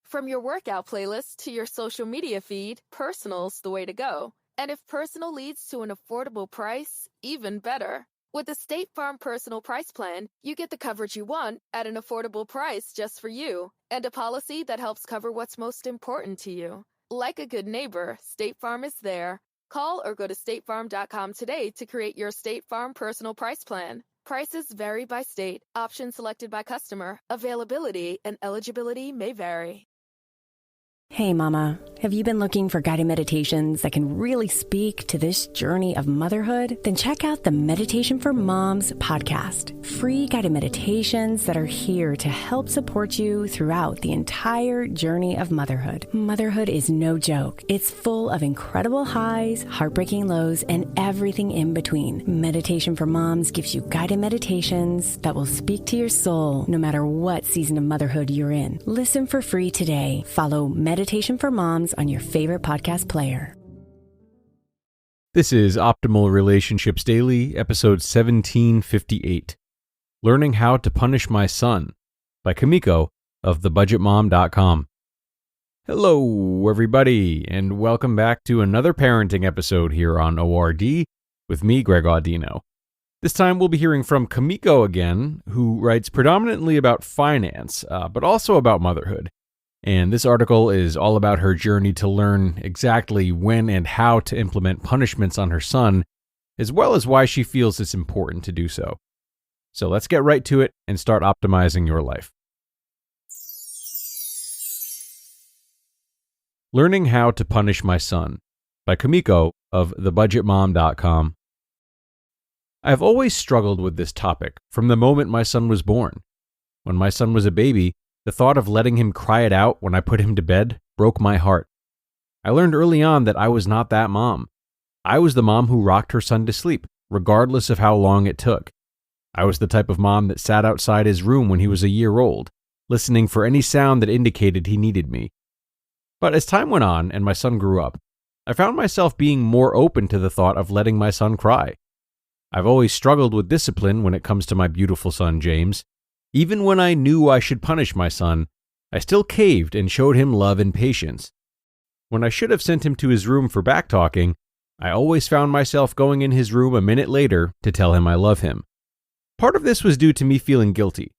From your workout playlist to your social media feed, personal's the way to go. And if personal leads to an affordable price, even better. With the State Farm Personal Price Plan, you get the coverage you want at an affordable price just for you, and a policy that helps cover what's most important to you. Like a good neighbor, State Farm is there. Call or go to statefarm.com today to create your State Farm Personal Price Plan. Prices vary by state. Options selected by customer. Availability and eligibility may vary. Hey mama, have you been looking for guided meditations that can really speak to this journey of motherhood? Then check out the Meditation for Moms podcast. Free guided meditations that are here to help support you throughout the entire journey of motherhood. Motherhood is no joke. It's full of incredible highs, heartbreaking lows, and everything in between. Meditation for Moms gives you guided meditations that will speak to your soul no matter what season of motherhood you're in. Listen for free today. Follow Meditation for Moms on your favorite podcast player. This is Optimal Relationships Daily, episode 1758, Learning How to Punish My Son, by Kumiko of thebudgetmom.com. Hello, everybody, and welcome back to another parenting episode here on ORD with me, Greg Audino. This time we'll be hearing from Kumiko again, who writes predominantly about finance, but also about motherhood. And this article is all about her journey to learn exactly when and how to implement punishments on her son, as well as why she feels it's important to do so. So let's get right to it and start optimizing your life. Learning How to Punish My Son, by Kumiko of thebudgetmom.com. I've always struggled with this topic from the moment my son was born. When my son was a baby, the thought of letting him cry it out when I put him to bed broke my heart. I learned early on that I was not that mom. I was the mom who rocked her son to sleep, regardless of how long it took. I was the type of mom that sat outside his room when he was a year old, listening for any sound that indicated he needed me. But as time went on and my son grew up, I found myself being more open to the thought of letting my son cry. I've always struggled with discipline when it comes to my beautiful son, James. Even when I knew I should punish my son, I still caved and showed him love and patience. When I should have sent him to his room for backtalking, I always found myself going in his room a minute later to tell him I love him. Part of this was due to me feeling guilty,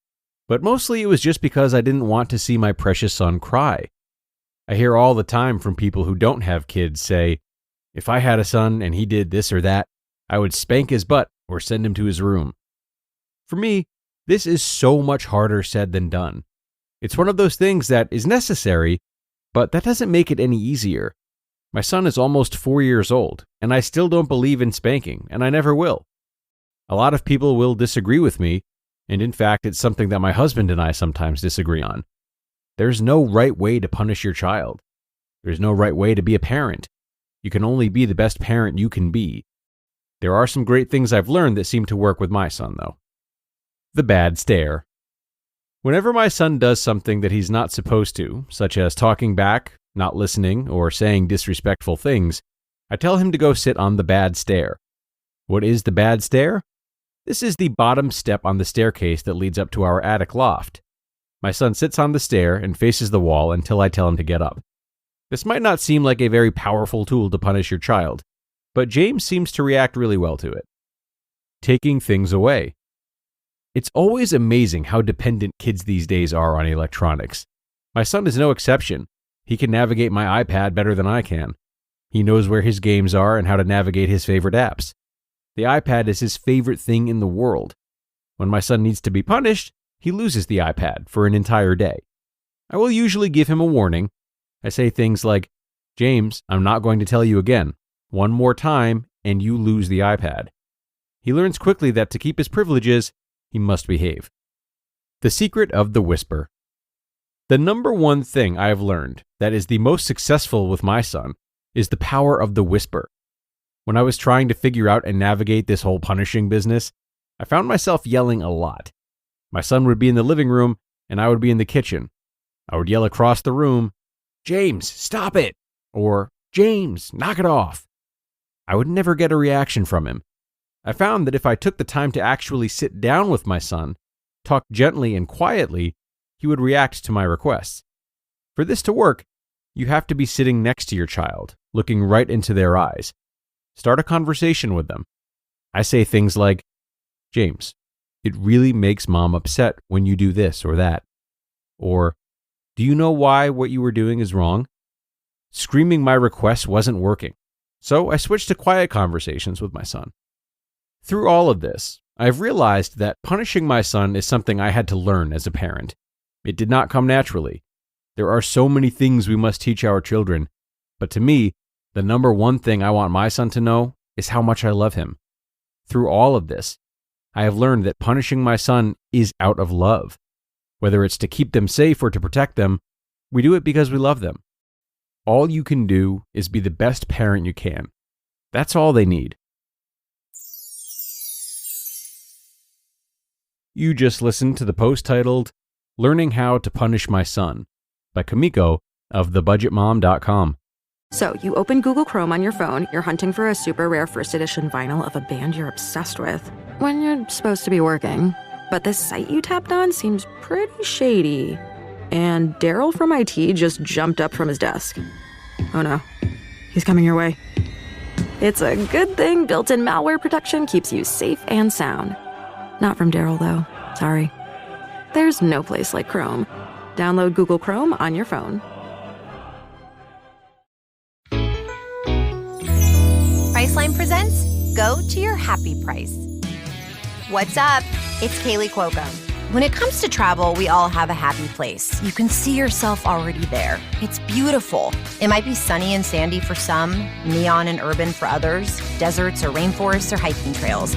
but mostly it was just because I didn't want to see my precious son cry. I hear all the time from people who don't have kids say, if I had a son and he did this or that, I would spank his butt or send him to his room. For me, this is so much harder said than done. It's one of those things that is necessary, but that doesn't make it any easier. My son is almost 4 years old, and I still don't believe in spanking, and I never will. A lot of people will disagree with me, and in fact, it's something that my husband and I sometimes disagree on. There's no right way to punish your child. There's no right way to be a parent. You can only be the best parent you can be. There are some great things I've learned that seem to work with my son, though. The bad stare. Whenever my son does something that he's not supposed to, such as talking back, not listening, or saying disrespectful things, I tell him to go sit on the bad stair. What is the bad stair? This is the bottom step on the staircase that leads up to our attic loft. My son sits on the stair and faces the wall until I tell him to get up. This might not seem like a very powerful tool to punish your child, but James seems to react really well to it. Taking things away. It's always amazing how dependent kids these days are on electronics. My son is no exception. He can navigate my iPad better than I can. He knows where his games are and how to navigate his favorite apps. The iPad is his favorite thing in the world. When my son needs to be punished, he loses the iPad for an entire day. I will usually give him a warning. I say things like, James, I'm not going to tell you again. One more time, and you lose the iPad. He learns quickly that to keep his privileges, he must behave. The secret of the whisper. The number one thing I have learned that is the most successful with my son is the power of the whisper. When I was trying to figure out and navigate this whole punishing business, I found myself yelling a lot. My son would be in the living room, and I would be in the kitchen. I would yell across the room, James, stop it! Or, James, knock it off! I would never get a reaction from him. I found that if I took the time to actually sit down with my son, talk gently and quietly, he would react to my requests. For this to work, you have to be sitting next to your child, looking right into their eyes. Start a conversation with them. I say things like, James, it really makes mom upset when you do this or that. Or, do you know why what you were doing is wrong? Screaming my request wasn't working, so I switched to quiet conversations with my son. Through all of this, I've realized that punishing my son is something I had to learn as a parent. It did not come naturally. There are so many things we must teach our children, but to me, the number one thing I want my son to know is how much I love him. Through all of this, I have learned that punishing my son is out of love. Whether it's to keep them safe or to protect them, we do it because we love them. All you can do is be the best parent you can. That's all they need. You just listened to the post titled, Learning How to Punish My Son by Kumiko of thebudgetmom.com. So, you open Google Chrome on your phone, you're hunting for a super rare first edition vinyl of a band you're obsessed with, when you're supposed to be working. But this site you tapped on seems pretty shady. And Daryl from IT just jumped up from his desk. Oh no, he's coming your way. It's a good thing built-in malware protection keeps you safe and sound. Not from Daryl, though. Sorry. There's no place like Chrome. Download Google Chrome on your phone. Priceline presents Go to Your Happy Price. What's up? It's Kaylee Cuoco. When it comes to travel, we all have a happy place. You can see yourself already there. It's beautiful. It might be sunny and sandy for some, neon and urban for others, deserts or rainforests or hiking trails.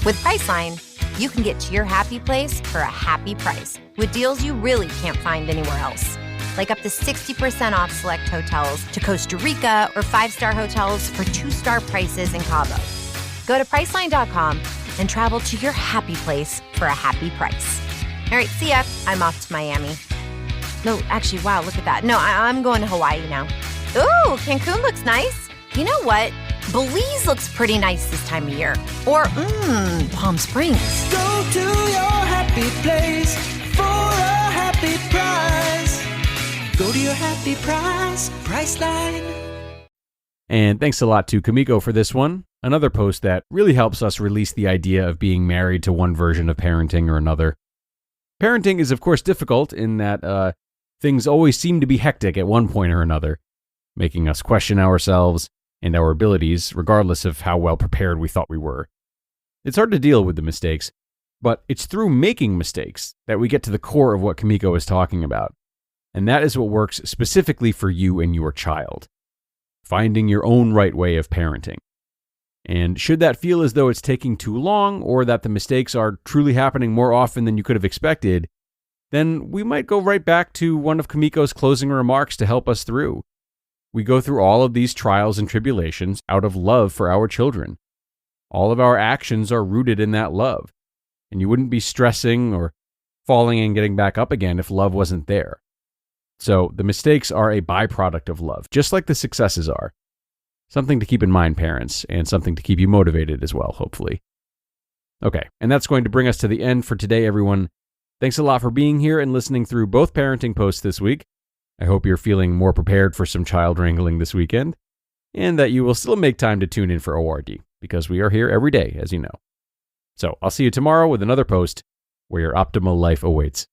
With Priceline, you can get to your happy place for a happy price with deals you really can't find anywhere else. Like up to 60% off select hotels to Costa Rica or 5-star hotels for 2-star prices in Cabo. Go to Priceline.com and travel to your happy place for a happy price. All right, see ya. I'm off to Miami. No, actually, wow, look at that. No, I'm going to Hawaii now. Ooh, Cancun looks nice. You know what? Belize looks pretty nice this time of year. Or, Palm Springs. Go to your happy place for a happy price. Go to your happy price, Priceline. And thanks a lot to Kumiko for this one. Another post that really helps us release the idea of being married to one version of parenting or another. Parenting is, of course, difficult in that things always seem to be hectic at one point or another, making us question ourselves and our abilities, regardless of how well prepared we thought we were. It's hard to deal with the mistakes, but it's through making mistakes that we get to the core of what Kumiko is talking about. And that is what works specifically for you and your child. Finding your own right way of parenting. And should that feel as though it's taking too long or that the mistakes are truly happening more often than you could have expected, then we might go right back to one of Kumiko's closing remarks to help us through. We go through all of these trials and tribulations out of love for our children. All of our actions are rooted in that love. And you wouldn't be stressing or falling and getting back up again if love wasn't there. So the mistakes are a byproduct of love, just like the successes are. Something to keep in mind, parents, and something to keep you motivated as well, hopefully. Okay, and that's going to bring us to the end for today, everyone. Thanks a lot for being here and listening through both parenting posts this week. I hope you're feeling more prepared for some child wrangling this weekend, and that you will still make time to tune in for ORD, because we are here every day, as you know. So I'll see you tomorrow with another post where your optimal life awaits.